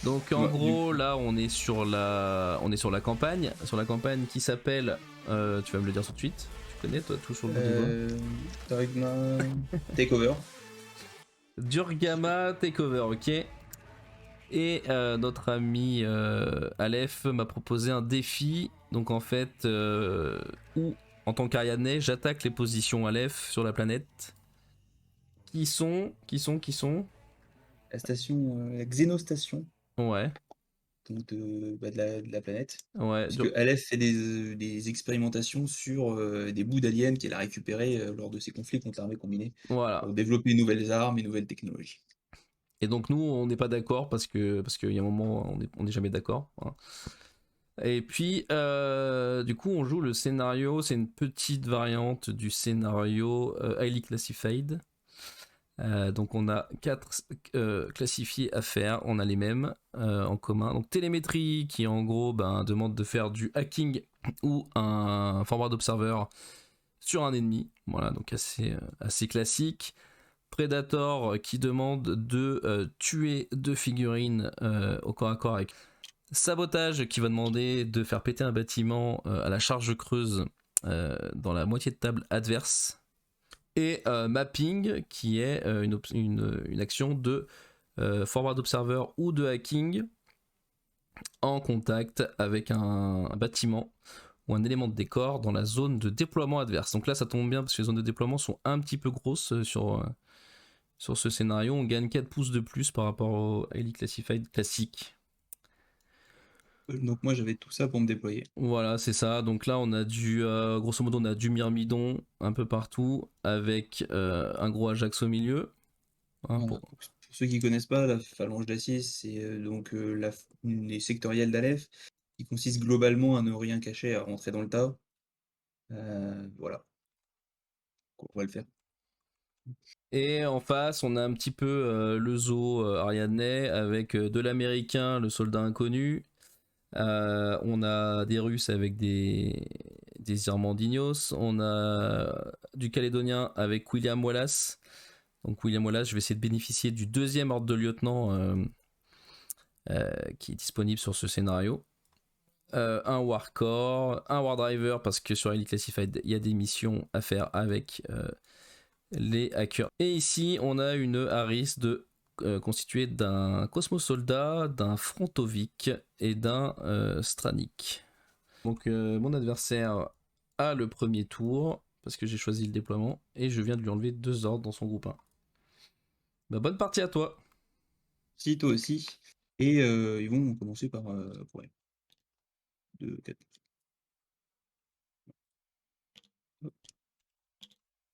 Donc en Bah, gros, là, on est sur la campagne qui s'appelle, tu vas me le dire tout de suite. Tu connais toi tout sur le bout des doigts. Dogma Takeover. Durgama Takeover, ok. Et notre ami Aleph m'a proposé un défi. Donc en fait, où en tant qu'Ariadnais, j'attaque les positions Aleph sur la planète. Qui sont. La station, la Xénostation, Ouais, donc de la planète. ouais, Puisque Aleph fait des expérimentations sur des bouts d'aliens qu'elle a récupérés lors de ses conflits contre l'armée combinée voilà. pour développer de nouvelles armes et nouvelles technologies. Et donc nous, on n'est pas d'accord parce qu'il y a un moment, on est jamais d'accord, hein. Et puis, du coup, on joue le scénario. C'est une petite variante du scénario Highly Classified. Donc, on a 4 classifiés à faire. On a les mêmes en commun. Donc, télémétrie, qui en gros demande de faire du hacking ou un forward observer sur un ennemi. Voilà, donc assez classique. Predator, qui demande de tuer 2 figurines au corps à corps avec sabotage, qui va demander de faire péter un bâtiment à la charge creuse dans la moitié de table adverse. Et mapping, qui est une action de forward observer ou de hacking en contact avec un bâtiment ou un élément de décor dans la zone de déploiement adverse. Donc là, ça tombe bien parce que les zones de déploiement sont un petit peu grosses sur ce scénario. On gagne 4 pouces de plus par rapport au Highly Classified classique. Donc moi j'avais tout ça pour me déployer. Voilà, c'est ça. Donc là, on a grosso modo, on a du myrmidon un peu partout avec un gros Ajax au milieu. Hein, Voilà. Pour ceux qui connaissent pas, la phalange d'acier, c'est donc une des sectorielles d'Aleph qui consiste globalement à ne rien cacher, à rentrer dans le tas. Voilà, on va le faire. Et en face, on a un petit peu le zoo ariadnais avec de l'américain, le soldat inconnu. On a des Russes avec des Irmandinos. On a du Calédonien avec William Wallace. Donc William Wallace, je vais essayer de bénéficier du 2e ordre de lieutenant qui est disponible sur ce scénario. Un Warcore, un Wardriver parce que sur Elite Classified il y a des missions à faire avec les hackers. Et ici on a une Harris constituée d'un Cosmos Soldat, d'un Frontovic et d'un Stranik. Donc mon adversaire a le premier tour parce que j'ai choisi le déploiement et je viens de lui enlever 2 ordres dans son groupe 1. Bah, bonne partie à toi. Si, toi aussi. Et ils vont commencer par ouais, 2, 4. Hop.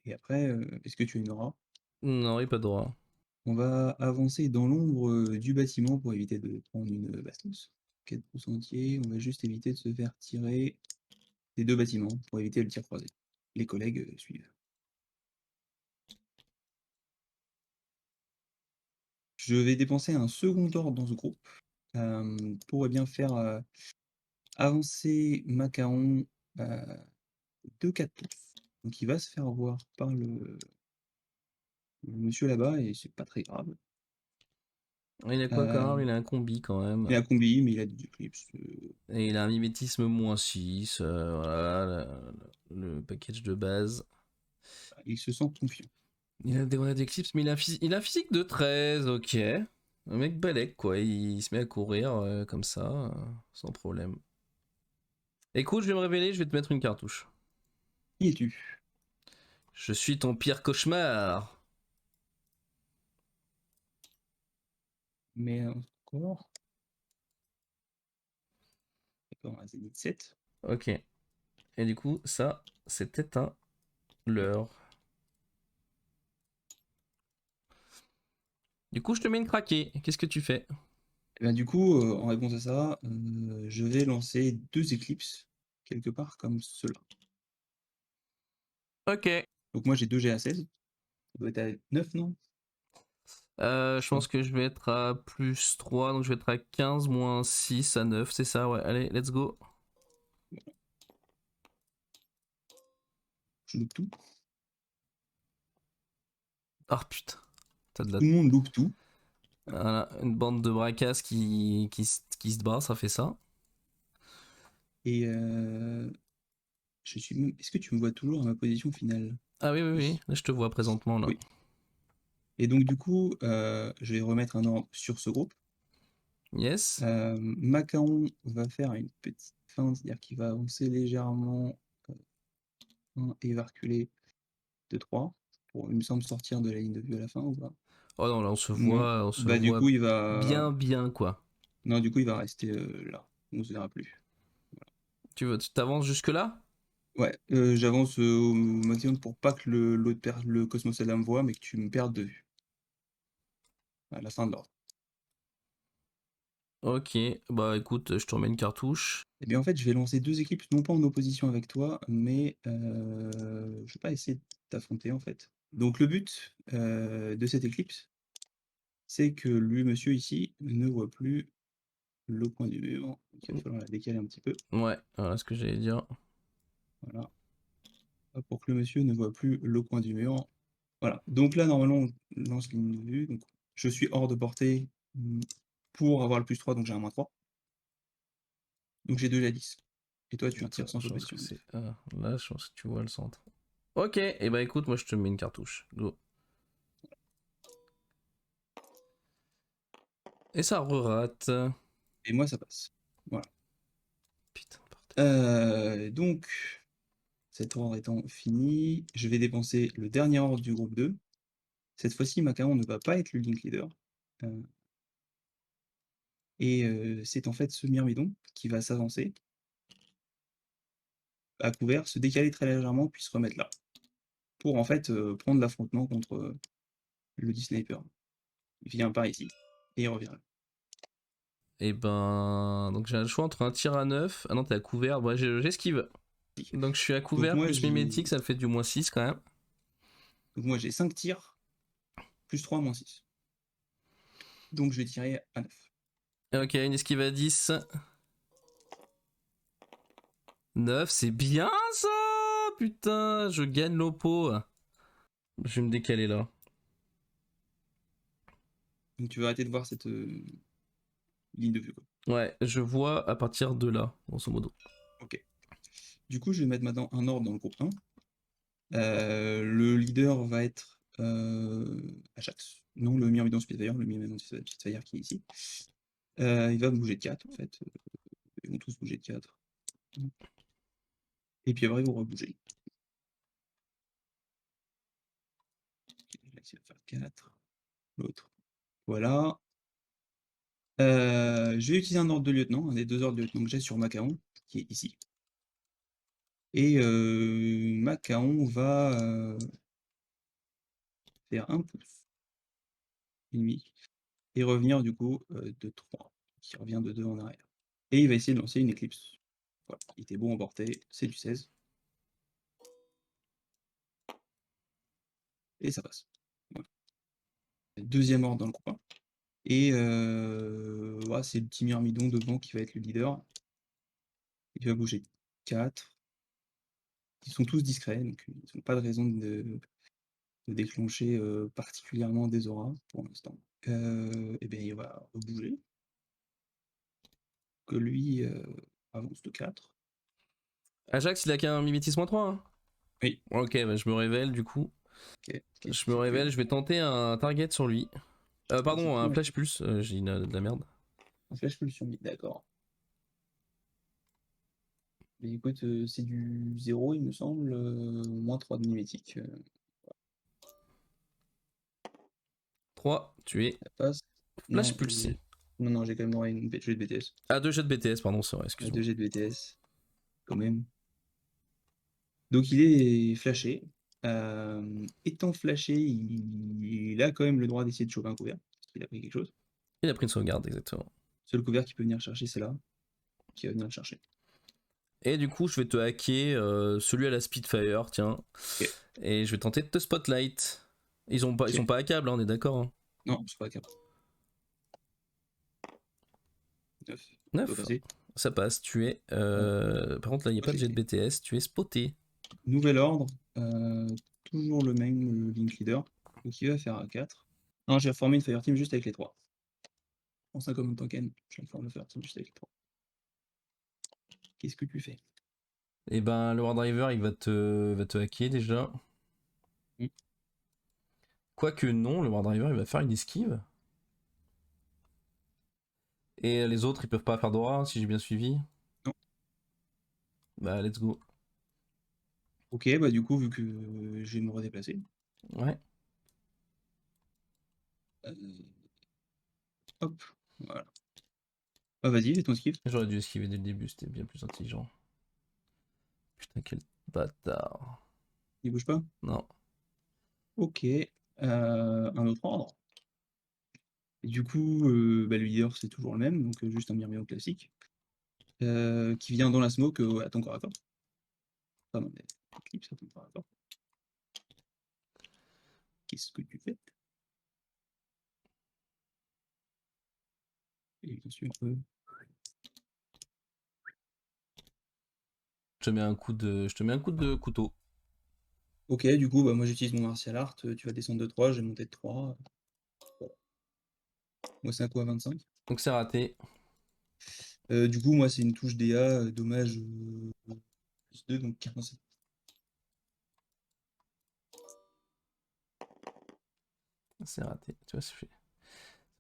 Et après, est-ce que tu as une aura? Non, il pas droit. On va avancer dans l'ombre du bâtiment pour éviter de prendre une bastos. 4% entier, on va juste éviter de se faire tirer des 2 bâtiments pour éviter le tir croisé. Les collègues suivent. Je vais dépenser un second ordre dans ce groupe pour eh bien faire avancer Macaron de 4 pouces. Donc il va se faire voir par le monsieur là-bas et c'est pas très grave. Il a quoi quand même? Euh, Il a un combi quand même. il a combi, mais il a des éclipses. Et il a un mimétisme -6. Voilà, le package de base. Il se sent confiant. Il a des grenades d'éclipse, mais il a un physique de 13, ok. Un mec balèque, quoi. Il se met à courir comme ça, sans problème. Écoute, je vais me révéler, je vais te mettre une cartouche. Qui es-tu? Je suis ton pire cauchemar. Mais encore. D'accord, un Zénith 7. Ok. Et du coup, ça, c'était un leurre. Du coup, je te mets une craquée. Qu'est-ce que tu fais? Et ben, du coup, en réponse à ça, je vais lancer 2 éclipses, quelque part comme cela. Ok. Donc moi j'ai 2 GA16, ça doit être à 9, non? Je Je crois. pense que je vais être à +3, donc je vais être à 15, -6 à 9, c'est ça, ouais. Allez, let's go. Je loupe tout. Ah putain, t'as de la... Tout le monde loupe tout. Voilà, une bande de bracasses qui se bat, ça fait ça. Et est-ce que tu me vois toujours à ma position finale? Ah oui, oui, oui, Oui. là je te vois présentement là. Oui. Et donc du coup, je vais remettre un ordre sur ce groupe. Yes. Macaon va faire une petite feinte, c'est-à-dire qu'il va avancer légèrement, 1 et va reculer de 3 pour, il me semble, sortir de la ligne de vue à la fin ou pas? Oh non, là Non. on se Bah du voit coup il va bien, bien quoi. non, du coup il va rester, là. On se verra plus. Tu t'avances jusque là? Ouais, j'avance, au maximum pour pas que le Cosmos Adam me voie, mais que tu me perdes de vue, à la fin de l'ordre. Ok, bah écoute, je te remets une cartouche. Et bien, en fait, je vais lancer 2 équipes, non pas en opposition avec toi, mais je vais pas essayer de t'affronter, en fait. Donc le but, de cette éclipse, c'est que lui, monsieur ici, ne voit plus le coin du mur. Donc il va falloir la décaler un petit peu, Ouais, voilà ce que j'allais dire. voilà. Hop, pour que le monsieur ne voit plus le coin du mur. Voilà. Donc là, normalement, on lance ligne de vue, donc je suis hors de portée, pour avoir le +3, donc j'ai un -3. Donc j'ai 2 à 10. Et toi, tu as un Attends, tir sans je pense que opposition. c'est. Là, je pense que tu vois le centre. Ok, et bah écoute, moi je te mets une cartouche. Go. Et ça re-rate. Et moi, ça passe. Voilà. Putain, bordel. Donc, cet ordre étant fini, je vais dépenser le dernier ordre du groupe 2. Cette fois-ci, Macaron ne va pas être le link leader. Heu et c'est en fait ce myrmidon qui va s'avancer à couvert, se décaler très légèrement, puis se remettre là. Pour en fait, prendre l'affrontement contre, le sniper. Il vient par ici et il revient là. Et ben. Donc j'ai un choix entre un tir à 9. Ah non, t'es à couvert. Ouais, j'esquive. Donc je suis à Donc couvert moi plus mimétique, j'ai ça me fait du -6 quand même. donc moi j'ai 5 tirs, +3, -6. Donc je vais tirer à 9. Ok, une esquive à 10. 9, c'est bien ça. Putain, je gagne l'oppo. Je vais me décaler là. Donc tu vas arrêter de voir cette, ligne de vue, quoi. Ouais, je vois à partir de là, grosso modo. OK. Du coup, je vais mettre maintenant un ordre dans le groupe 1. Le leader va être, Ajax. Non, le Myrmidon Spitfire, le Myrmidon Spitfire qui est ici. Il va bouger de 4 en fait, ils vont tous bouger de 4. Et puis après ils vont rebouger. Ajax il va faire 4, l'autre. Voilà. Je vais utiliser un ordre de lieutenant, un des 2 ordres de lieutenant que j'ai sur Macaon, qui est ici. Et Macaon va, faire 1 pouce et demi et revenir du coup, de 3, qui revient de 2 en arrière. Et il va essayer de lancer une éclipse. Voilà, il était bon en portée, c'est du 16 et ça passe. Voilà. 2e ordre dans le groupe 1 et ouais, c'est le petit myrmidon devant qui va être le leader. Il va bouger 4. Ils sont tous discrets, donc ils ont pas de raison de déclencher, particulièrement des auras pour l'instant. Et beh, il va rebouger, que lui, avance de 4. Ajax, il a qu'un mimétisme -3. Hein. Oui, Ok, bah, je me révèle du coup. OK. Qu'est-ce Je me qu'il fait? révèle, je vais tenter un target sur lui. C'est Pardon, qui un un flash pulse, j'ai dit de la merde. flash pull sur lui, d'accord. Mais écoute, c'est du 0 il me semble, -3 de mimétique, 3, tu es ça passe. flash Non, pulsé. j'ai quand même droit à une jet de BTS. Ah, 2 jets de BTS, pardon, c'est vrai, À excuse-moi. 2 jets de BTS, quand même. Donc il est flashé. Étant flashé, il a quand même le droit d'essayer de choper un couvert, parce qu'il a pris quelque chose. Il a pris une sauvegarde, exactement. Seul couvert qui peut venir chercher, c'est là, qui va venir le chercher. Et du coup, je vais te hacker celui à la Spitfire, tiens. OK, Et je vais tenter de te spotlight. Ils sont OK. pas hackables, hein, on est d'accord. Hein. Non, c'est pas capable. 9, ça doit 9, passer. ça passe, tu es. Voilà, Par contre, là, il n'y a pas de jet de affecté. BTS, tu es spoté. Nouvel ordre, toujours le même, link leader, donc il va faire 4. Non, j'ai formé une fireteam juste avec les 3. Prends ça comme un token. Je suis en train de le faire, c'est juste avec toi. Qu'est-ce que tu fais? Et ben, le War Driver, il va te hacker déjà. Mmh. Quoique non, le War Driver, il va faire une esquive. Et les autres, ils peuvent pas faire d'aura, si j'ai bien suivi. Non. Bah, let's go. OK, bah, du coup, vu que je vais me redéplacer, Ouais. heu, hop, voilà. Ah vas-y, fais ton esquive. J'aurais dû esquiver dès le début, c'était bien plus intelligent. Putain, quel bâtard. Il bouge pas? Non. OK, un autre ordre. Et du coup, bah, le leader, c'est toujours le même, donc juste un Myrmidon classique, qui vient dans la smoke, à ton corps à corps. Pardon, mais Eclipse à ton corps à corps. Qu'est-ce que tu fais? Et bien sûr, Je te mets un coup de couteau. OK, du coup, bah, moi j'utilise mon martial art, tu vas descendre de 3, je vais monter de 3. Voilà. Moi c'est un coup à 25. Donc c'est raté. Du coup, moi c'est une touche DA, dommage, +2, donc 47. C'est raté. Tu vois, c'est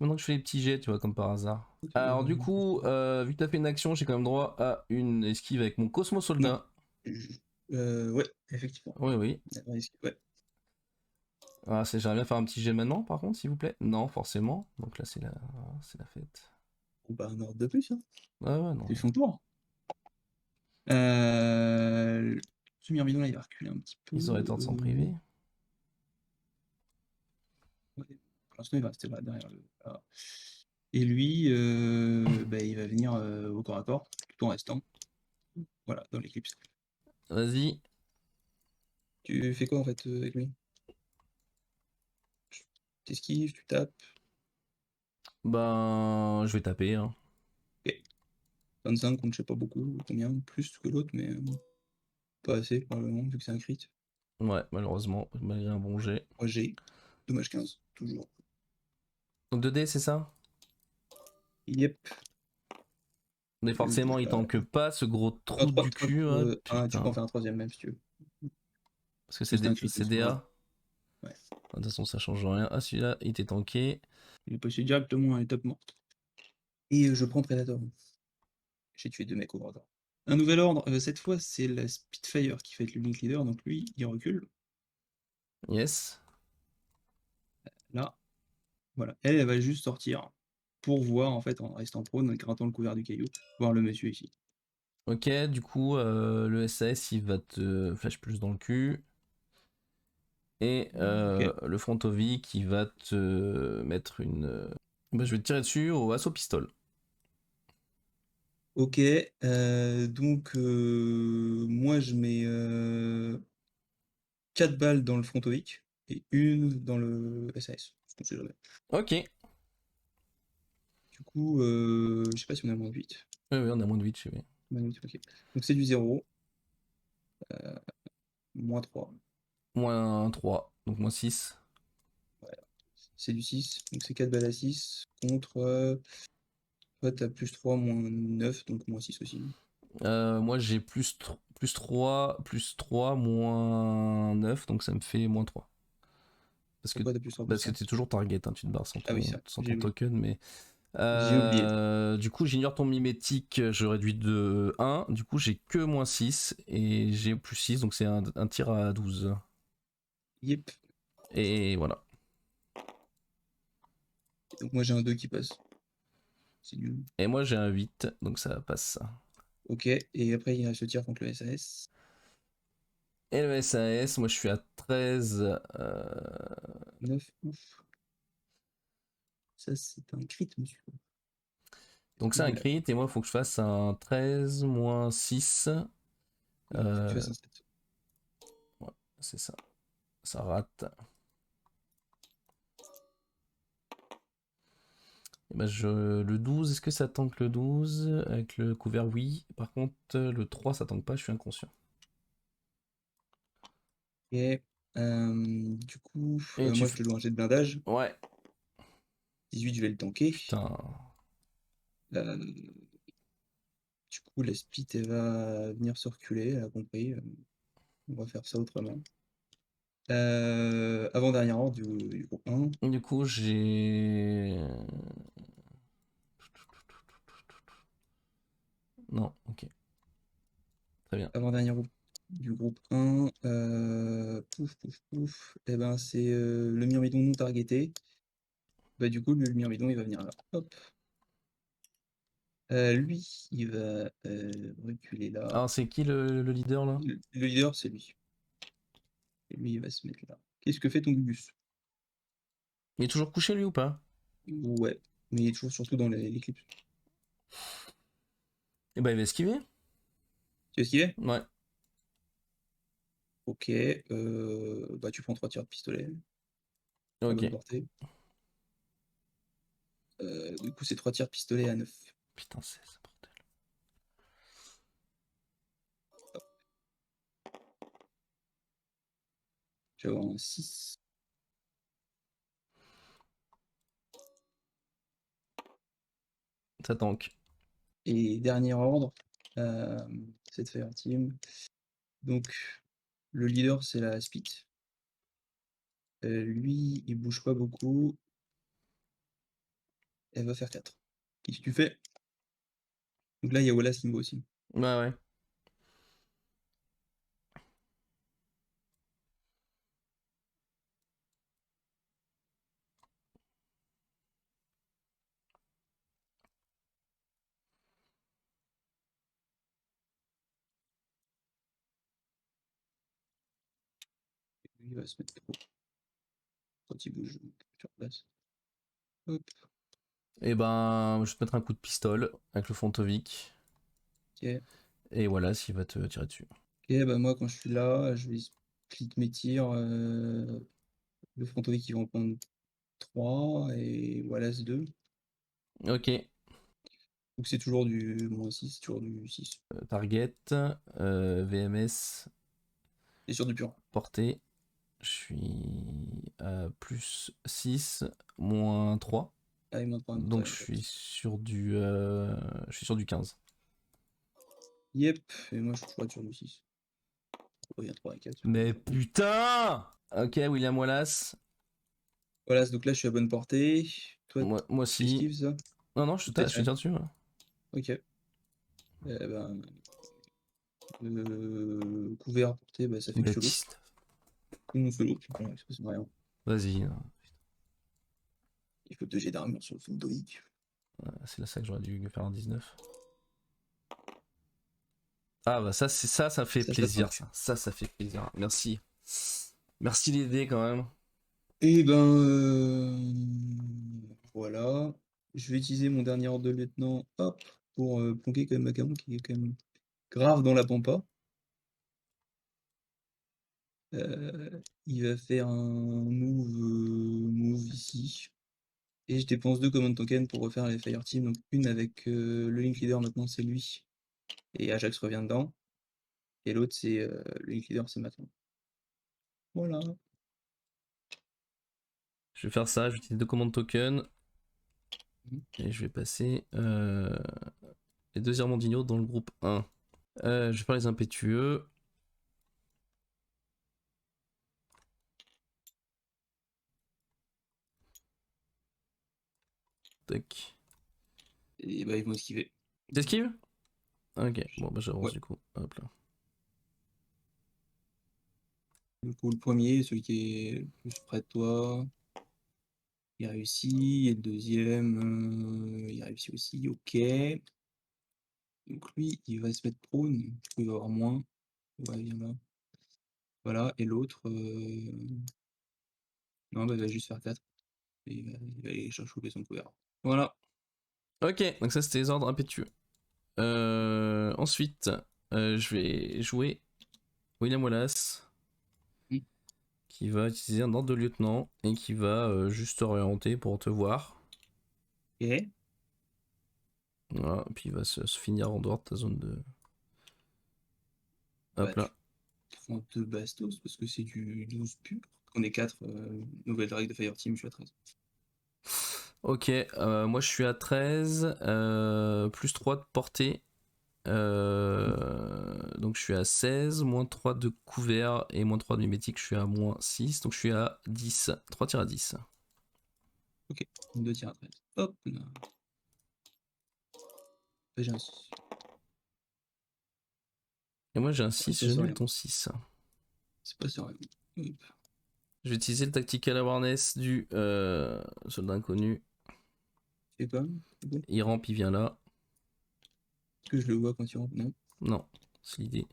maintenant que je fais les petits jets, tu vois, comme par hasard. Alors du Heu, coup, vu que t'as fait une action, j'ai quand même droit à une esquive avec mon Cosmo non, Soldat. j ouais, effectivement. Oui, oui. Ouais. Ah, j'aimerais bien faire un petit jet maintenant, par contre, s'il vous plaît. Non, forcément. Donc là, c'est la fête. Bon, bah, un ordre de plus, hein. Ouais, ouais, non. C'est son tour. Ce Myrmidon là, il va reculer un petit peu, Ils auraient tort de s'en priver. ouais, pour l'instant, il va rester là, derrière le là. Et lui, bah, il va venir, au corps à corps, tout en restant, voilà, dans l'éclipse. Vas-y. Tu fais quoi, en fait, avec lui? Tu esquives, tu tapes? Ben, je vais taper, hein. OK. 25 contre je sais pas beaucoup combien, plus que l'autre, mais, pas assez probablement, vu que c'est un crit. Ouais, malheureusement, malgré un bon jet. Moi, j'ai dommage 15, toujours. Donc 2D, c'est ça? Yep, Mais je forcément, bouge il pas. tanque pas ce gros Ah trou 3 du 3 cul, hein, tu peux en putain. faire un troisième même si tu veux. Parce que Mais c'était un crit, c'est donc c'est pas grave. DA. Ouais. De toute façon, ça change rien. Ah, celui-là, il était tanké. Il est passé directement à l'étape morte. Et je prends Predator. J'ai tué 2 mecs au bras. Un nouvel ordre, cette fois c'est la Spitfire qui va être le Link Leader, donc lui, il recule. Yes. Là, voilà. Elle va juste sortir pour voir, en fait, en restant prone, en grattant le couvert du caillou, voir le monsieur ici. Ok, du coup, le SAS, il va te flash plus dans le cul. Et OK. le front ovi qui va te mettre une. Bah, je vais te tirer dessus au assaut pistol. OK, donc moi je mets, 4 balles dans le frontoïque et une dans le SAS, parce qu'on sait jamais. Ok. Oui, Du coup, je sais pas si on a moins de 8. oui, on a moins de 8 chez lui. Moins de 8, OK. Donc c'est du 0, moins 3. Moins 3, donc moins 6. Voilà. C'est du 6, donc c'est 4 balles à 6 contre, toi tu as +3, moins 9, donc moins 6 aussi. Moi j'ai plus 3, moins 9, donc ça me fait moins 3. Parce que Pourquoi tu as +3, parce que 3? t'es toujours target, hein, tu te barres Ah oui, c'est vrai, sans j'ai ton oublié. token, mais. J'ai oublié. Du coup, j'ignore ton mimétique, je réduis de 1. Du coup, j'ai que moins 6 et j'ai plus 6, donc c'est un tir à 12. Yep, Et voilà. donc moi j'ai un 2 qui passe. C'est nul. Et moi, j'ai un 8, donc ça passe. OK, et après il reste le tir contre le SAS. Et le SAS, moi je suis à 13. 9, ouf. Ça, c'est un crit, monsieur. C'est Donc plus c'est un blague. crit, et moi il faut que je fasse un 13 moins 6. Ouais, faut que tu fasses un 7. Ouais, c'est ça. Ça rate. Et ben le 12, est-ce que ça tank le 12? Avec le couvert, oui. Par contre, le 3, ça tank pas, je suis inconscient. Et du coup, Et tu moi, fais. je te joue un jet de blindage. Ouais. 18, je vais le tanker. Putain. Euh, du coup, la split, elle va venir se reculer, elle a compris. On va faire ça autrement. Avant-dernière ordre du groupe 1. Du coup, j'ai. Non, ok. Très bien. Avant-dernière ordre du groupe 1. Pouf, pouf, pouf. Et ben, c'est le myrmidon non targeté. Bah, du coup, le myrmidon, il va venir là. Hop. Lui, il va reculer là. Alors, c'est qui le leader là? Le leader, c'est lui. Et lui, il va se mettre là. Qu'est-ce que fait ton Gugus? Il est toujours couché lui ou pas? Ouais, mais il est toujours surtout dans l'éclipse. Eh ben, il va esquiver. Tu veux ce qu'il est? Ouais. Ok, bah tu prends 3 tirs de pistolet à bonne Ok. portée. Du coup, c'est 3 tirs de pistolet à 9. Putain, c'est ça, bordel. Je vais avoir un 6. Ça tank. Et dernier ordre, euh, cette Fire Team. Donc, le leader, c'est la Spit. Lui, il bouge pas beaucoup. Elle va faire 4. Qu'est-ce que tu fais? Donc là, il y a Wallace qui me voit aussi. Ouais, ouais. Lui, il va se mettre trop. Quand il bouge sur place. Hop, Et ben, je vais te mettre un coup de pistole avec le Fontovic. ok. Et voilà, s'il va te tirer dessus. Ok, bah moi, quand je suis là, je vais split mes tirs. Le Frontovic, qui va en prendre 3 et Wallace 2. Ok. Donc c'est toujours du moins 6, toujours du 6. Target. VMS. Et sur du pur. Portée. Je suis à plus 6, moins 3. Allez, moins 3, très Donc bien. je suis sur du 15. Yep, et moi je suis toujours sur du 6. On revient 3 et 4. Mais putain! Ok, William Wallace. Wallace, donc là je suis à bonne portée. Toi, Moi aussi. esquive ça? Non, non, Ou t'es je te tire dessus. Ouais. Ok. Ben, couvert à portée, bah, ça fait que solo. Baptiste. Tout mon solo. Voilà, il se passe rien. Vas-y. Il faut 2 jets d'armure sur le Frontovic. C'est là ça que j'aurais dû faire en 19. Ah bah ça, ça fait Ça plaisir, tank. ça. Ça fait plaisir. Merci. Merci les dés quand même. Et ben, voilà. Je vais utiliser mon dernier ordre de lieutenant, hop, pour planquer quand même Macaron, qui est quand même grave dans la pampa. Il va faire un move ici. Et je dépense 2 command tokens pour refaire les Fire Team. Donc une avec le Link Leader, maintenant c'est lui. Et Ajax revient dedans. Et l'autre, c'est le Link Leader, c'est maintenant. Voilà. Je vais faire ça, je vais utiliser 2 commandes token Mhm. et je vais passer les 2 Irmondignaux dans le groupe 1. Je vais faire les impétueux. Tac. Et bah, ils vont esquiver. T'esquives? Ok, bon bah j'avance Ouais. du coup. Hop là. Du coup, le premier, celui qui est le plus près de toi, il réussit. Et le deuxième, il réussit aussi. Ok. Donc lui, il va se mettre prone. Du coup, il va avoir moins. Ouais, viens là. Voilà. Et l'autre, non, bah, il va juste faire 4. Et il va aller chercher son couvert. Voilà. Ok, donc ça c'était les ordres impétueux. Ensuite, je vais jouer William Wallace Mm. qui va utiliser un ordre de lieutenant et qui va juste orienter pour te voir. Ok. Voilà, puis il va se finir en dehors de ta zone de. Bah, Hop tu là. prends 2 bastos parce que c'est du 12 pur. On est 4, nouvelle règle de Fireteam, je suis à 13. Ok, moi je suis à 13, plus 3 de portée. Donc je suis à 16, moins 3 de couvert et moins 3 de mimétique, je suis à moins 6, donc je suis à 10. 3 tirs à 10. Ok, 2 tirs à 13. Hop là. J'ai un 6. Et moi j'ai un Ouais, 6, ça c'est j'annule rien. ton 6. C'est pas ça rien. Hop. Je vais utiliser le tactical awareness du soldat inconnu. Fais pas. Est-ce Il rampe, il vient là. que je le vois quand il rentre? Non. Non, c'est l'idée.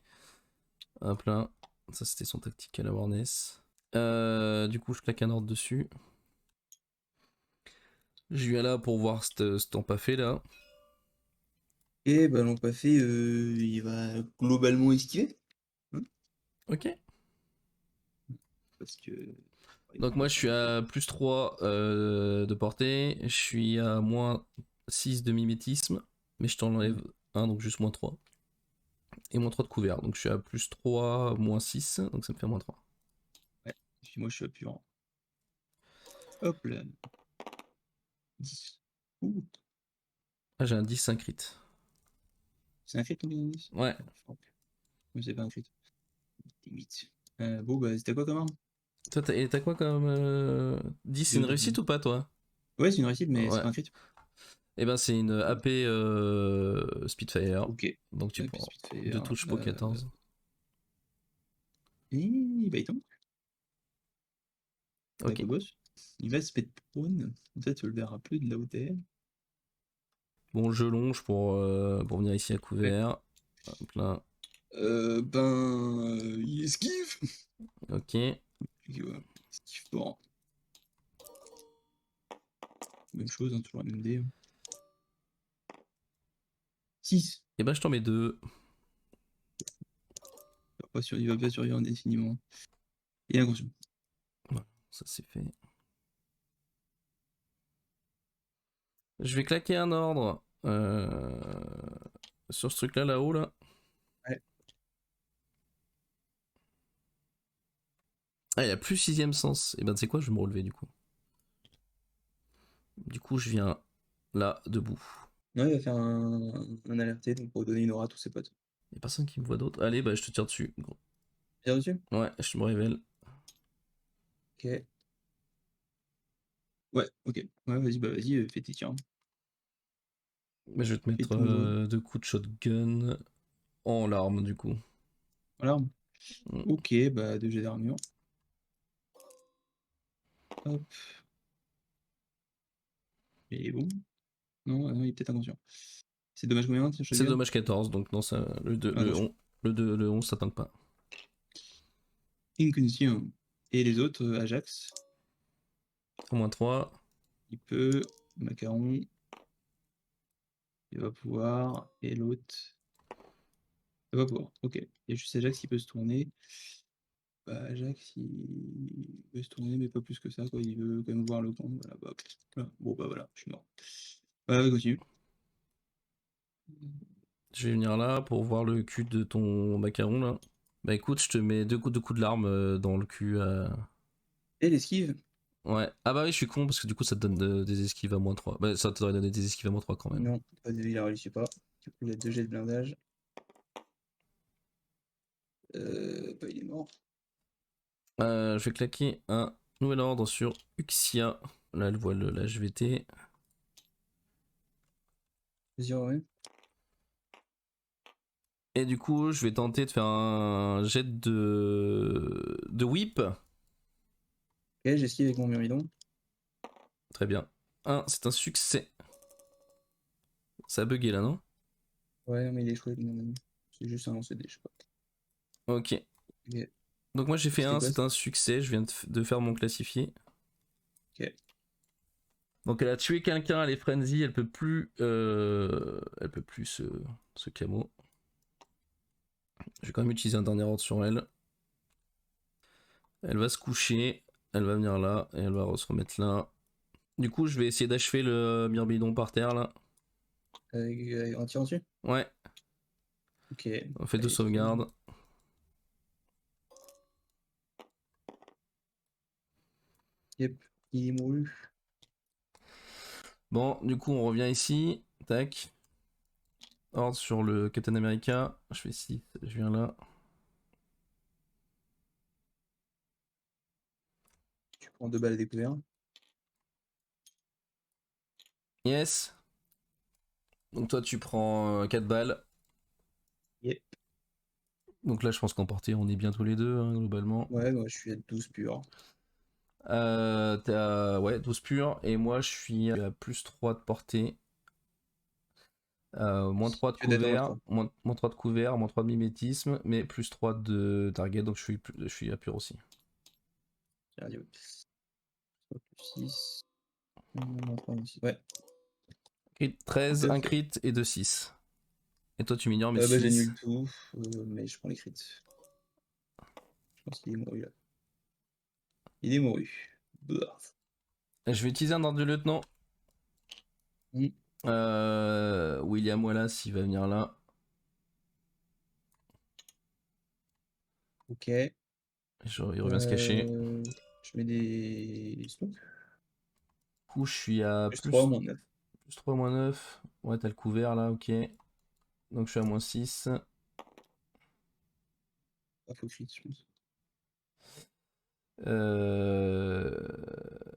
Hop là, ça c'était son tactical awareness. Du coup je claque un ordre dessus. Je viens là pour voir ce temps pas fait là. Et ballon pas fait, il va globalement esquiver. Hein, Ok. parce que ouais, Donc moi je suis à plus 3 de portée, je suis à moins 6 de mimétisme, mais je t'enlève un donc juste moins 3. Et moins 3 de couvert, donc je suis à plus 3, moins 6, donc ça me fait moins 3. ouais. Puis moi je suis à plus grand. Hop là. 10. Ouh, Ah j'ai un 10, un crit. c'est un crit ton 10? Ouais. Mais c'est pas un crit. Limite. Bon bah c'était quoi comme arme? Toi t'as quoi comme 10, c'est une réussite De... ou pas toi? Ouais c'est une réussite mais c'est Ouais. pas un crit. Et ben c'est une AP Spitfire, Ok. donc tu Et puis prends 2 Spitfire. touches pour 14. Et bah il tombe. Ok. La boss. Il va se mettre prone. En fait tu le verras plus de là où t'es. Bon je longe pour venir ici à Ouais. couvert. Hop là. Il esquive. Ok. Puis, ouais, esquive fort. Même chose, hein, toujours la même dé. 6. Et ben je t'en mets 2. Il va pas survivre indéfiniment. Il est inconscient. Voilà, ça c'est fait. Je vais claquer un ordre sur ce truc là, là-haut là. Ouais. Ah, il a plus sixième sens. Et ben tu sais quoi, je vais me relever du coup. Du coup, je viens là, debout. Non, il va faire un alerté donc pour donner une aura à tous ses potes. Y'a personne qui me voit d'autre. Allez, bah je te tire dessus. Gros. Bien reçu? Ouais, je me révèle. Ok. Ouais, ok. Ouais, vas-y, bah vas-y, fais tes tirs. Mais je vais te Fais mettre ton jeu. 2 coups de shotgun en larmes du coup. Voilà. Mm. Ok, bah 2 jets d'armure. Hop. Et bon. Non, non, il est peut-être inconscient. C'est dommage combien, ce C'est shotgun? dommage 14, donc non, ça, Inconscient. le 11 ça tank pas. Inconscient. Et les autres, Ajax, Au moins 3. il peut. Macaron, il va pouvoir. Et l'autre, il va pouvoir. Ok. Il y a juste Ajax qui peut se tourner. Bah, Ajax, il veut se tourner, mais pas plus que ça, quoi. Il veut quand même voir le camp. Voilà, bah, voilà. Bon, bah voilà, je suis mort. Bah, continue. Je vais venir là pour voir le cul de ton macaron là. Bah écoute, je te mets 2 coups de larme dans le cul. Et l'esquive? Ouais. Ah bah oui, je suis con parce que du coup ça te donne des esquives à moins 3. Bah ça t'aurait donné des esquives à moins 3 quand même. Non, pas de, il a réussi pas. Du coup, il a 2 jets de blindage. Bah, il est mort. Je vais claquer un nouvel ordre sur Uxia. Là, elle voit la HVT. Vas-y, ouais. Et du coup, je vais tenter de faire un jet de whip. Ok, j'esquive avec mon myrmidon. Très bien. C'est un succès. Ça a bugué là, non? Ouais, mais il est chouette, mon ami. C'est juste un lancer de dés, je sais pas. Ok. Ok. Donc moi j'ai fait C'était un, quoi? c'est un succès. Je viens de faire mon classifié. Ok. Donc elle a tué quelqu'un, elle est frenzy, elle peut plus se camo. Je vais quand même utiliser un dernier ordre sur elle. Elle va se coucher, elle va venir là et elle va se remettre là. Du coup, je vais essayer d'achever le myrmidon par terre là. En tirant dessus? Ouais, Ok. on fait 2 Allez, tire. sauvegardes. Yep, il est mouru. Bon, du coup, on revient ici. Tac. Ordre sur le Captain America. Je fais 6, je viens là. Tu prends 2 balles à découvert. Yes. Donc toi, tu prends 4 balles. Yep. Donc là, je pense qu'en portée, on est bien tous les deux, hein, globalement. Ouais, moi je suis à 12 pur. T'es à ouais, 12 purs. Et moi, je suis à plus 3 de portée. Moins 3 de Tu es d'accord à couvert. 3. Moins 3 de couvert, moins 3 de mimétisme. Mais plus 3 de target. Donc je suis à pur aussi. Radio. 6. Ouais. Crit 13, Tout à un fait. crit et 2 6. Et toi, tu m'ignores, mais Bah, 6. j'annule tout, mais je prends les crits. Je pense qu'il est mouru là. Il est mouru. Bah. Je vais utiliser un ordre du lieutenant. Mm. William Wallace, il va venir là. Ok. Il revient se cacher. Je mets des smokes. Du coup, je suis à Plus 3, plus, moins 9. plus 3, moins 9. Ouais, t'as le couvert là, ok. Donc je suis à moins 6. Pas faux crit, je pense. Euh...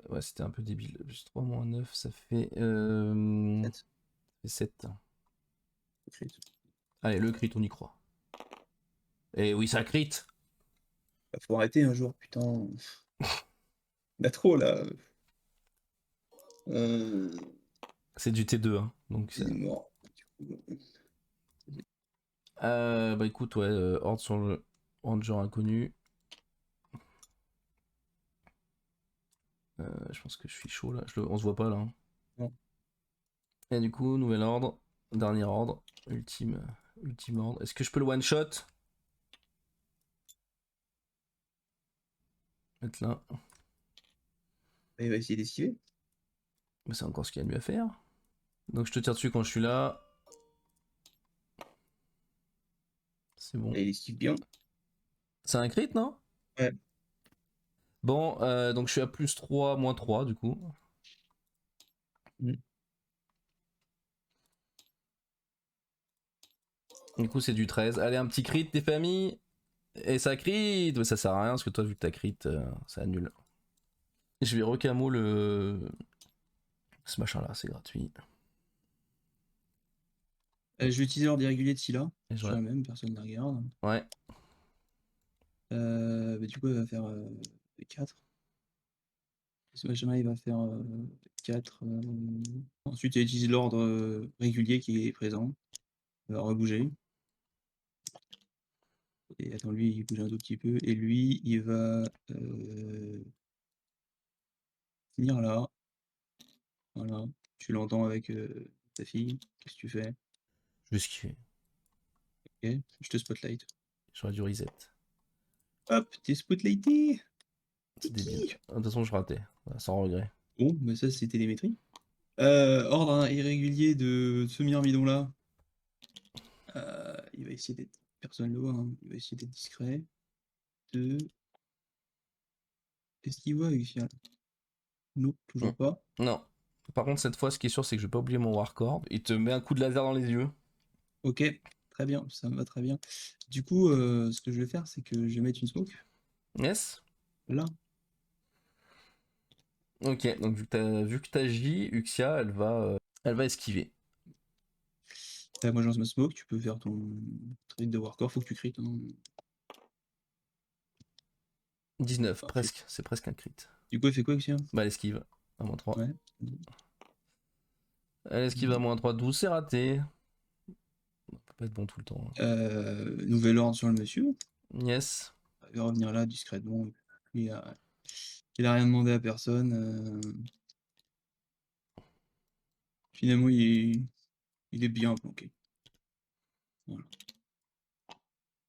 Ouais, c'était un peu débile. Plus 3, moins 9, ça fait, 7. 7. Faux crit. Allez, le crit, on y croit. Et oui, ça crit. Bah, faut arrêter un jour, putain. Il y a trop là. Euh, C'est du T2, hein. Donc ça... il est mort. Bah écoute, ouais, ordre sur le Ranger inconnu. Je pense que je suis chaud là. On se voit pas là, hein. Non. Et du coup, nouvel ordre. Dernier ordre. Ultime ordre. Est-ce que je peux le one shot? Mettre là. Il va essayer d'esquiver. Mais c'est encore ce qu'il y a de mieux à faire. Donc je te tire dessus quand je suis là. C'est bon. Et il esquive bien. C'est un crit, non? Ouais. Bon, donc je suis à plus 3, moins 3 du coup. Mm. Du coup, c'est du 13. Allez, un petit crit des familles. Et ça crit. Mais ça sert à rien parce que toi, vu que t'as crit, ça annule. Je vais recamo ce machin là, c'est gratuit. Je vais utiliser l'ordre irrégulier de Scylla. Et Je fais la même, personne ne regarde. Ouais. Bah, du coup, il va faire 4. Ce machin-là, il va faire 4. Ensuite, il utilise l'ordre régulier qui est présent. Il va rebouger. Et attends, lui, il bouge un tout petit peu. Et lui, il va finir là. Voilà. Tu l'entends avec ta fille. Qu'est-ce que tu fais? Je vais esquiver. Ok, je te spotlight. J'aurais dû reset. Hop, t'es spotlighté! C'est débile. Tiki! De toute façon, je ratais. Voilà, sans regret. Bon, bah ça, c'est télémétrie. Ordre irrégulier de ce myrmidon là. Il va essayer d'être. Personne ne le voit, hein. Il va essayer d'être discret. Deux. Est-ce qu'il voit Lucian? Non, Hmm. toujours pas. Non. Par contre, cette fois, ce qui est sûr, c'est que je vais pas oublier mon Warcord. Il te met un coup de laser dans les yeux. Ok, très bien, ça me va très bien. Du coup, ce que je vais faire, c'est que je vais mettre une smoke Yes. là. Ok, donc vu que t'agis, Uxia, elle va esquiver. Moi, je lance ma smoke, tu peux faire ton truc de warcore, faut que tu crit, hein. 19, Parfait. presque. C'est presque un crit. Du coup, elle fait quoi, Lucian? Bah, elle esquive. À moins 3. Ouais. Elle esquive à moins 3, 12, c'est raté. On peut pas être bon tout le temps, hein. Nouvel ordre sur le monsieur. Yes. Il va revenir là discrètement. Il a, il a rien demandé à personne. Finalement, il est bien planqué. Voilà.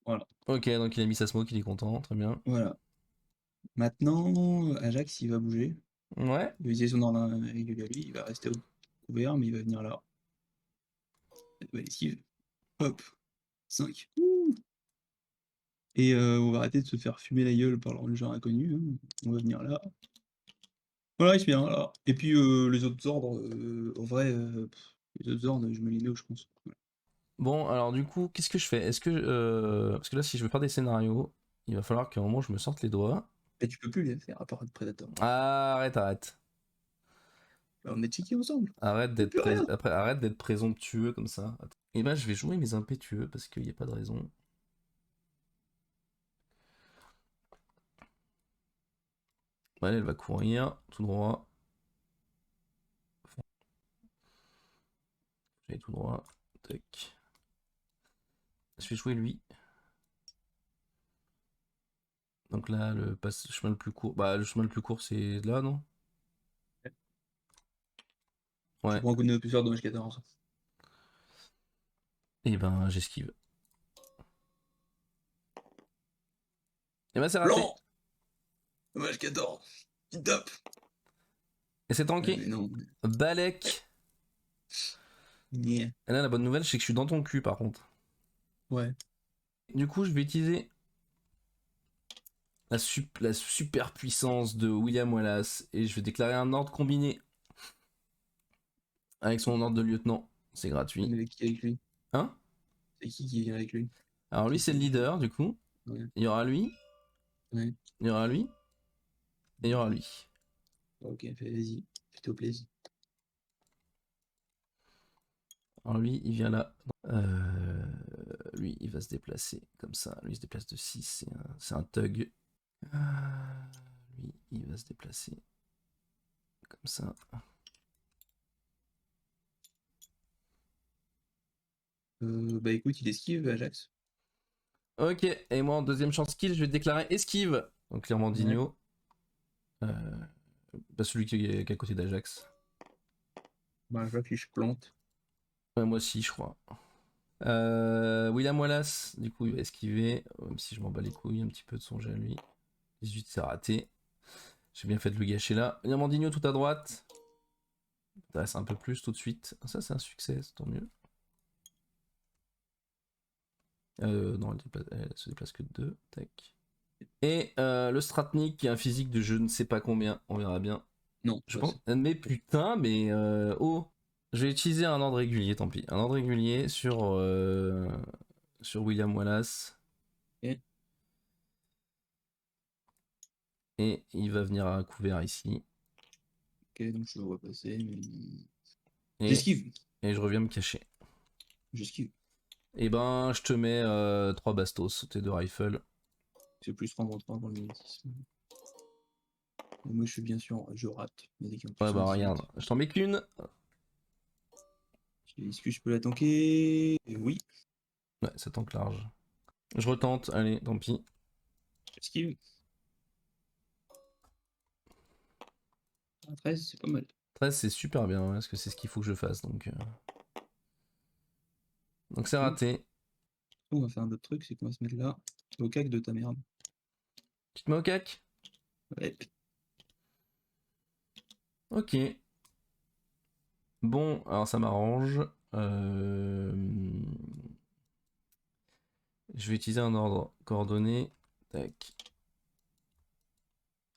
Voilà. Ok, donc il a mis sa smoke, il est content, très bien. Voilà. Maintenant, Ajax, il va bouger. Ouais. Il va utiliser son ordre régulier à lui. Il va rester au couvert, mais il va venir là. Il va esquive. Hop. 5. Et on va arrêter de se faire fumer la gueule par le genre inconnu, hein. On va venir là. Voilà, il se bien, voilà. Et puis, les autres ordres, en vrai, les autres ordres, je me les mets où je pense. Ouais. Bon, alors du coup, qu'est-ce que je fais? Est-ce que. Parce que là, si je veux faire des scénarios, il va falloir qu'à un moment je me sorte les doigts. Et tu peux plus les faire à part de Predator. Ah, arrête. Bah, on est checké ensemble. Arrête Y a d'être plus rien. Après, arrête d'être présomptueux comme ça. Et ben, je vais jouer mes impétueux parce qu'il n'y a pas de raison. Ouais, elle va courir tout droit. J'allais tout droit. Tac. Je vais jouer lui. Donc là, le chemin le plus court. Bah, le chemin le plus court, c'est là, non? Je Ouais. prends un coup de nez au plus fort, dommage 14. Et ben, j'esquive. Et ben, c'est raté. Blanc! Dommage 14. Il tape. Et c'est Ouais, tanké. mais non. Balek. Yeah. Et là, la bonne nouvelle, c'est que je suis dans ton cul, par contre. Ouais. Du coup, je vais utiliser la super puissance de William Wallace et je vais déclarer un ordre combiné avec son ordre de lieutenant. C'est gratuit. Mais avec qui avec lui? Hein? C'est qui vient avec lui? Alors lui, Qui c'est le vient avec lui? leader, du coup. Ouais. Il y aura lui, Ouais. il y aura lui, et il y aura lui. Ok, vas-y. Fais-toi plaisir. Alors lui, il vient là. Euh, Lui, il va se déplacer comme ça. Lui, il se déplace de 6, c'est un thug. Euh, Lui, il va se déplacer comme ça. Bah écoute, il esquive, Ajax. Ok, et moi en deuxième chance skill, je vais déclarer esquive. Donc clairement Ouais. Digno. Pas celui qui est à côté d'Ajax. Bah je fiche plante. Ouais, moi aussi, je crois. William Wallace, du coup, il va esquiver, même si je m'en bats les couilles un petit peu de son jet à lui. 18, c'est raté. J'ai bien fait de le gâcher là. Diamandinho tout à droite. Intéresse un peu plus tout de suite. Ça, c'est un succès, c'est tant mieux. Non, elle se déplace que de 2. Tac. Et le Stratnik qui a un physique de je ne sais pas combien. On verra bien. Non, Je pas pense. ça. Mais putain, mais. Oh! Je vais utiliser un ordre régulier, tant pis. Un ordre régulier sur William Wallace. Ok, Et il va venir à couvert ici. ok, donc je le vois passer, mais. Et, J'esquive. et je reviens me cacher. J'esquive. Et ben, je te mets 3 bastos, tes 2 rifles. C'est plus 33 pour le mimétisme. Et moi je suis bien sûr, je rate. Il y a des Ouais, bah puissance 18. regarde, je t'en mets qu'une. Est-ce que je peux la tanker? Oui. Ouais, ça tank large. Je retente, allez, tant pis. J'esquive. Ah, 13, c'est pas mal. 13, c'est super bien, ouais, parce que c'est ce qu'il faut que je fasse. Donc c'est Ouh. raté. On va faire un autre truc, c'est qu'on va se mettre là, au cac de ta merde. Tu te mets au cac? Ouais. Ok. Bon, alors ça m'arrange. Euh, Je vais utiliser un ordre coordonné. Tac.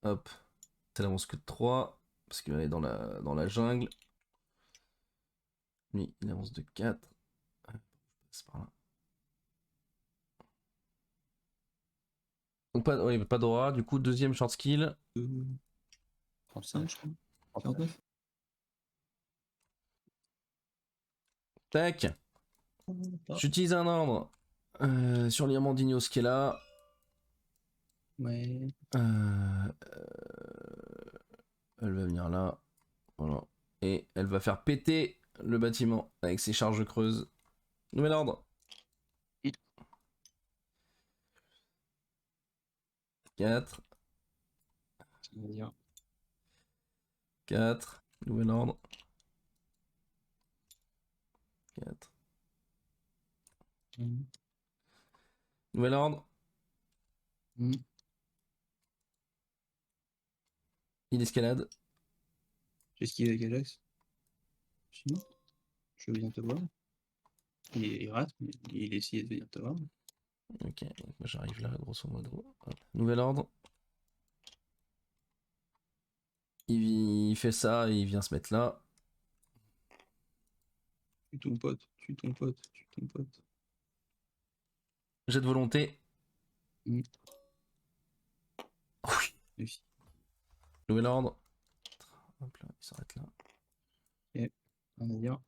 Hop. Ça n'avance que de 3. Parce qu'il va aller dans la jungle. Lui, il avance de 4. C'est par là. Donc pas, ouais, pas d'aura. Du coup, deuxième short skill. 35, je crois. 49. Tac. Ah. J'utilise un ordre sur Liamandignos qui est là. Ouais. Euh, Elle va venir là. Voilà. Et elle va faire péter le bâtiment avec ses charges creuses. Nouvel ordre. 4. Ça veut dire. 4. Nouvel ordre. 4. Mhm. Nouvel ordre. Mhm. Il escalade. J'esquive avec Ajax. Sinon, je viens te voir. Il rate, mais il essaie de venir te voir. Ok, donc moi j'arrive là, grosso modo. Hop. Nouvel ordre. il fait ça et il vient se mettre là. Tue ton pote, tue ton pote, tue ton pote. Jet de volonté. Mm. Oui. Réussi. Nouvel ordre. Hop là, il s'arrête là. Ok, on va dire.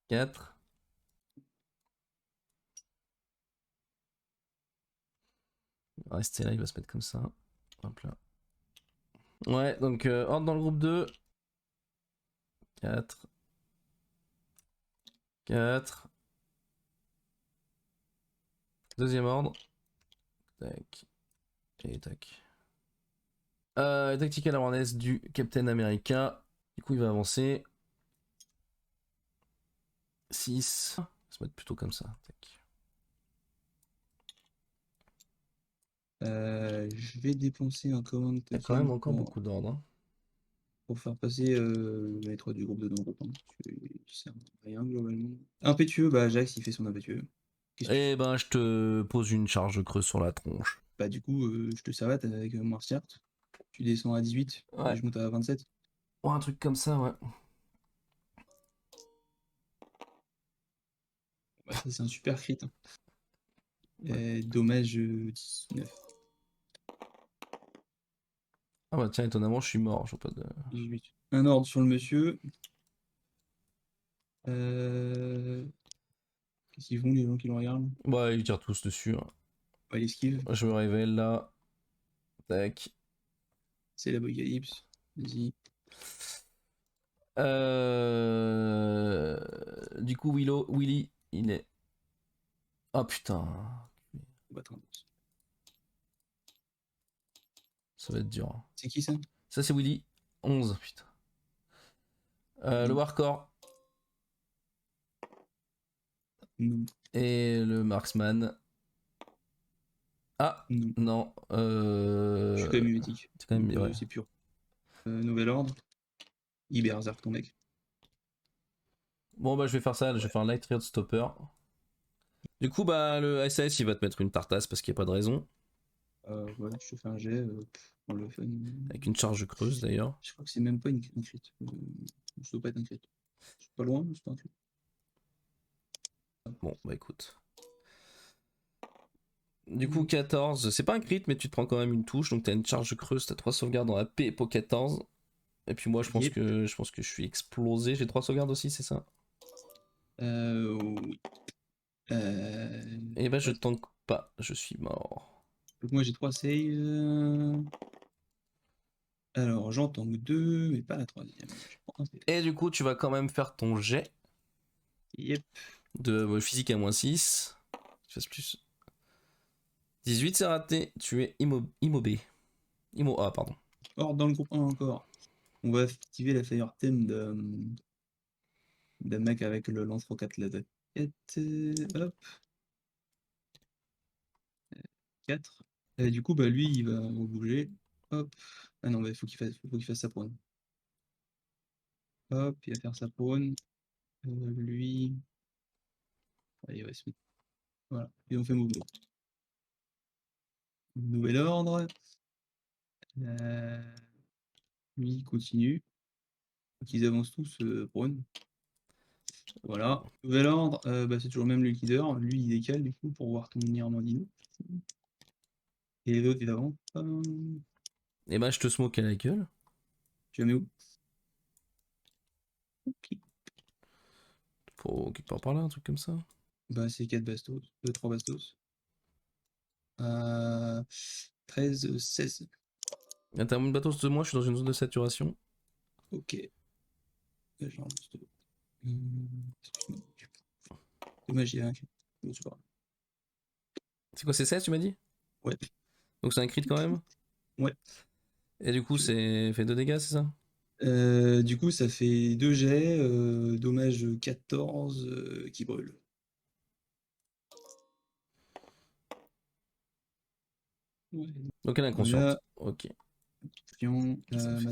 4. Il va rester là, il va se mettre comme ça. Hop là. Ouais, donc ordre dans le groupe 2. 4. 4. Deuxième ordre. Tac. Et tac. Tactical awareness du Captain America. Du coup, il va avancer. 6. Il va se mettre plutôt comme ça. Tac. Je vais dépenser un command Il y a quand même token encore beaucoup d'ordres. Hein. pour faire passer les trois du groupe de non-groupe. Hein, parce que ça sert à rien globalement. Impétueux, bah Ajax il fait son impétueux. Qu'est-ce que tu fais? Eh ben, je te pose une charge creuse sur la tronche. Bah du coup, je te savate avec Martiart. Tu descends à 18 et Ouais. je monte à 27. Ouais, un truc comme ça, ouais. Bah, ça c'est un super crit. Hein. Dommage 19. Ah bah tiens, étonnamment, je suis mort. Je vois pas de... 18. Un ordre sur le monsieur. Qu'est-ce qu'ils font les gens qui le regardent? Bah, ils tirent tous dessus. Hein. Bah, il esquive. Je me révèle là. Tac. C'est l'apocalypse. Vas-y. Du coup, Willy, il est... Ah putain. On va attendre. Ça va être dur. Hein. C'est qui ça? Ça, c'est Willy. 11, putain. Le Non. Warcore Non. et le Marksman. Ah, Non. non. Je suis quand même mimétique. C'est quand même... Donc Ouais. c'est pur. Nouvel ordre. Berserk ton mec. Bon, bah, je vais faire ça. Je vais faire un Light Riot Stopper. Du coup, bah, le SAS, il va te mettre une tartasse parce qu'il n'y a pas de raison. Ouais, je te fais un jet pour le fun. Avec une charge creuse, d'ailleurs. Je crois que c'est même pas une crit. Ça doit pas être un crit. C'est pas loin, mais c'est pas un crit. Bon, bah, écoute. Du coup, 14, c'est pas un crit, mais tu te prends quand même une touche, donc t'as une charge creuse, t'as 3 sauvegardes en AP pour 14. Et puis moi, Yep. je pense que je suis explosé. J'ai 3 sauvegardes aussi, c'est ça? Oui. Et bah, je Ouais. tank pas, je suis mort. Donc moi j'ai 3 saves. Alors j'entends que 2, mais pas la troisième. Je prends un save. Et du coup, tu vas quand même faire ton jet Yep. de physique à -6. Tu fasses plus. 18, c'est raté. Tu es immobé. Immo A, pardon. Or dans le groupe 1 encore. On va activer la fire theme d'un mec avec le lance-roquette laser. Hop, 4. Du coup, bah lui, il va bouger. Hop. Ah non, bah, faut qu'il fasse sa prône. Hop, il va faire sa prône. Lui. Allez, il va se mettre. Voilà. Et on fait mouvement. Nouvel ordre. Lui, il continue. Donc ils avancent tous prône. Voilà. Nouvel ordre, bah, c'est toujours le même le leader. Lui, il décale du coup pour voir ton Irmandino. Et les autres, évidemment. Et bah, je te smoke à la gueule. Tu la mets où? Ok. Faut quelque part par là, un truc comme ça. Bah, c'est 4 bastos. 3 bastos. Euh, 13, 16. Là, t'as un bateau de moi, je suis dans une zone de saturation. Ok. Genre, excuse-moi. Dommage, il y a un. Bon, c'est pas grave. C'est quoi, c'est 16, tu m'as dit? Ouais. Donc c'est un crit quand même? Ouais. Et du coup, c'est fait 2 dégâts, c'est ça? Du coup, ça fait 2 jets. Dommage 14 qui brûle. Ouais. Donc elle est inconsciente. Voilà. Ok. Maintenant,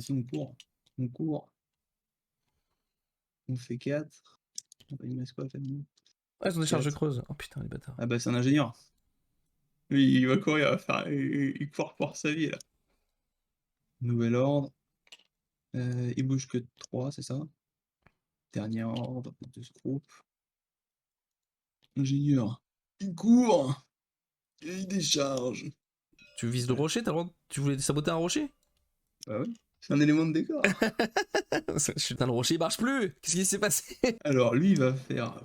on court. On court. On fait 4. Il me reste quoi, famille? Ah, ils ont des charges 4. creuses. Oh putain, les bâtards. Ah bah, c'est un ingénieur. Lui, il va courir, il court pour sa vie, là. Nouvel ordre. Il bouge que 3, c'est ça? Dernier ordre de ce groupe. Ingénieur, il court et il décharge. Tu vises le Ouais. rocher, t'as le droit tu voulais saboter un rocher? Bah ouais, c'est un élément de décor. Putain, le rocher il marche plus! Qu'est-ce qui s'est passé? Alors lui, il va faire,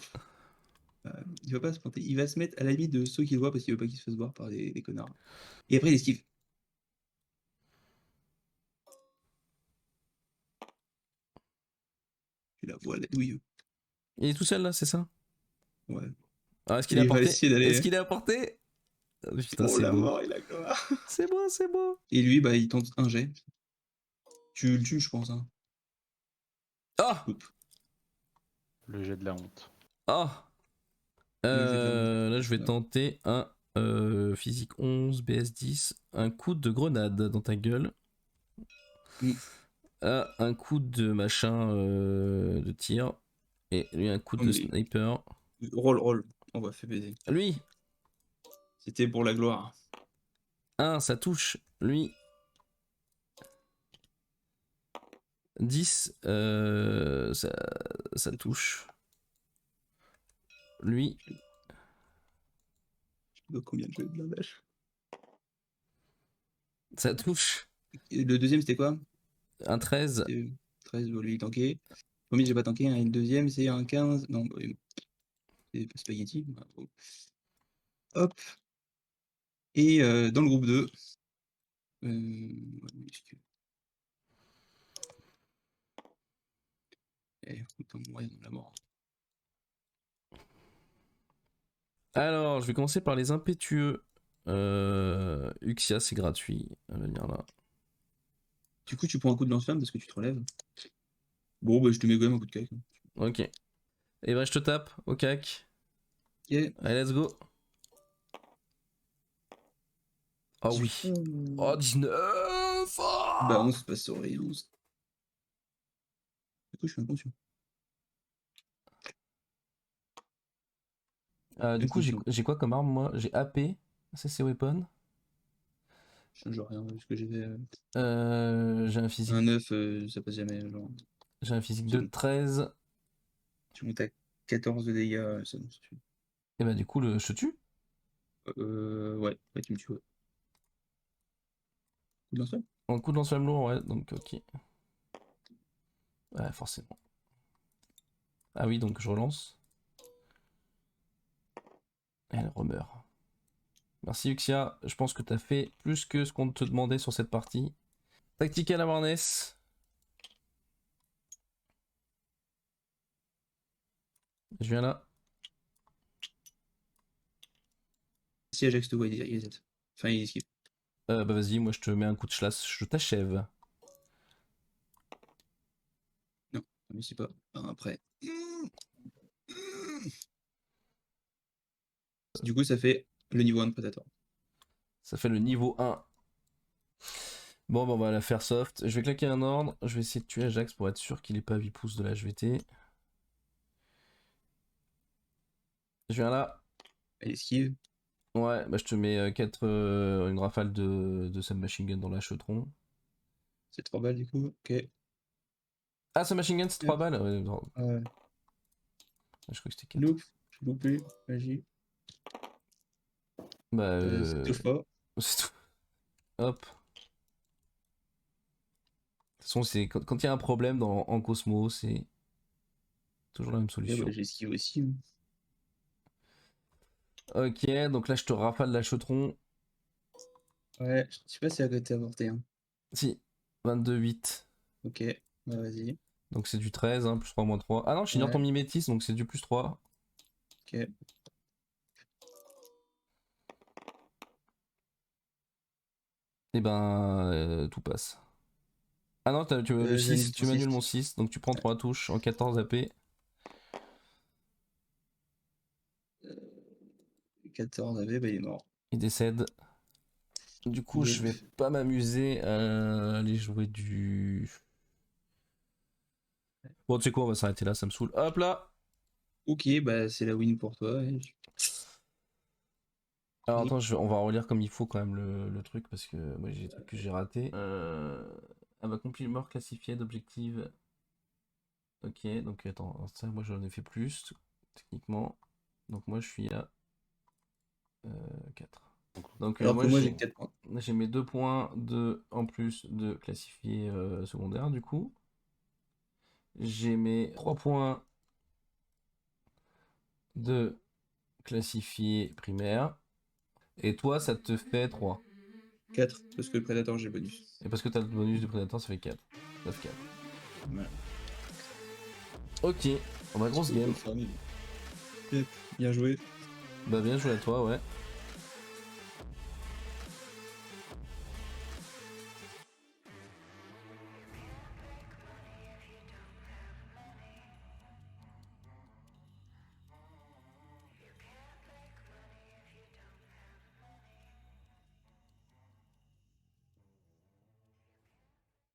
il va pas se planter, il va se mettre à la limite de ceux qui le voient parce qu'il veut pas qu'il se fasse voir par des connards. Et après il esquive. Tu la vois, la douille. Il est tout seul là, c'est ça? Ouais. Ah, est-ce qu'il Et a il va apporté? essayer Est-ce d'aller. qu'il a apporté? Ah, putain, Oh c'est la beau. mort et la gloire. C'est beau, c'est beau. Et lui, bah, il tente un jet. Tu le tues, je pense, hein. Ah! Oups. Le jet de la honte. Ah! Le jet de la honte. Là, je vais Voilà. tenter un physique 11, BS 10, un coup de grenade dans ta gueule. Mm. Ah, un coup de machin de tir. Et lui, un coup Oh, de mais sniper. roll. On va faire baiser. Lui, C'était pour la gloire. ça touche. Lui, 10, ça touche. Lui, Je sais pas combien de jeux de blindage. ça touche. Et le deuxième, c'était quoi? Un 13. C'était 13, bon, lui, il tanké. Le premier, j'ai pas tanké, hein. Et le deuxième, c'est un 15. Non, bah, c'est pas spaghetti. Bah, bon. Hop. Et dans le groupe 2, ouais, autant mourir dans la mort. Alors, je vais commencer par les impétueux. Uxia, c'est gratuit. Elle va venir là. Du coup, tu prends un coup de lance-flamme parce que tu te relèves. Bon, bah, je te mets quand même un coup de cac, hein. Ok. Et ben, je te tape au cac. Ok. Allez, let's go. Oh oui. Oh, 19. Bah, Oh, 11 passe sur les 11. Du coup, je suis inconscient. Du coup, Inconscient. j'ai quoi comme arme, moi? J'ai AP. Ça, c'est weapon. Je change rien parce que j'ai J'ai un un physique. 9, ça passe jamais. Genre, J'ai un physique de tu, 13. tu montes à 14 de dégâts, ça me suffit. Et bah, du coup, je te tue. Ouais, tu me tues, ouais. Coup de lance-flamme? En coup de lance-flamme lourd, ouais, donc ok. Ouais, forcément. Ah oui, donc je relance. Elle remeurt. Merci Uxia, je pense que t'as fait plus que ce qu'on te demandait sur cette partie. Tactical awareness. Je viens là. Si Ajax te voit, il reset. Enfin, il esquive. Bah vas-y, moi je te mets un coup de chlasse, je t'achève. Non, mais c'est pas. Enfin, après. Du coup, ça fait le niveau 1 de Predator. Ça fait le niveau 1. Bon, bah on va la faire soft. Je vais claquer un ordre. Je vais essayer de tuer Ajax pour être sûr qu'il ait pas 8 pouces de la HVT. Je viens là. Elle esquive. Ouais, bah je te mets une rafale de submachine gun dans la chetron. C'est 3 balles du coup. Ok. Ah, submachine gun c'est 3 Hop. balles? Ouais, non. Ouais. Ah, je crois que c'était 4. Loup. J'ai loupé. Magie. Bah Ça touche pas. c'est tout. Hop. De toute façon, quand il y a un problème en Cosmo, c'est toujours la même Et bah, solution. j'esquive aussi, hein. Ok, donc là je te rafale la chetron. Ouais, je sais pas si elle a été avortée, hein. Si, 22-8. Ok, bah vas-y. Donc c'est du 13, hein, plus 3 moins 3. Ah non, je ignore ton Ouais, mimétisme, donc c'est du plus 3. ok. Et ben, tout passe. Ah non, le J'annule 6, ton tu m'annules 6. mon 6, donc tu prends Ouais. 3 touches en 14 AP. Euh, 14 AV, bah il est mort. Il décède. Du coup, je Yep. vais pas m'amuser à aller jouer du... Bon, tu sais quoi, on va s'arrêter là, ça me saoule. Hop là. Ok, bah c'est la win pour toi. Ouais. Alors Et attends, on va relire comme il faut quand même le truc, parce que moi j'ai des trucs que j'ai ratés. Ah bah, complément classifié d'objectifs. Ok, donc attends, ça, moi j'en ai fait plus, techniquement. Donc moi je suis à 4. Donc Alors moi que moi, j'ai 4 points. j'ai mes 2 points en plus de classifié secondaire du coup. J'ai mes 3 points de classifié primaire. Et toi, ça te fait 3. 4, parce que le prédateur, j'ai bonus. Et parce que t'as le bonus du prédateur, ça fait 4. Ça fait 4. Voilà. Ok, on va grosse game. Bien joué. Bah bien joué à toi, ouais.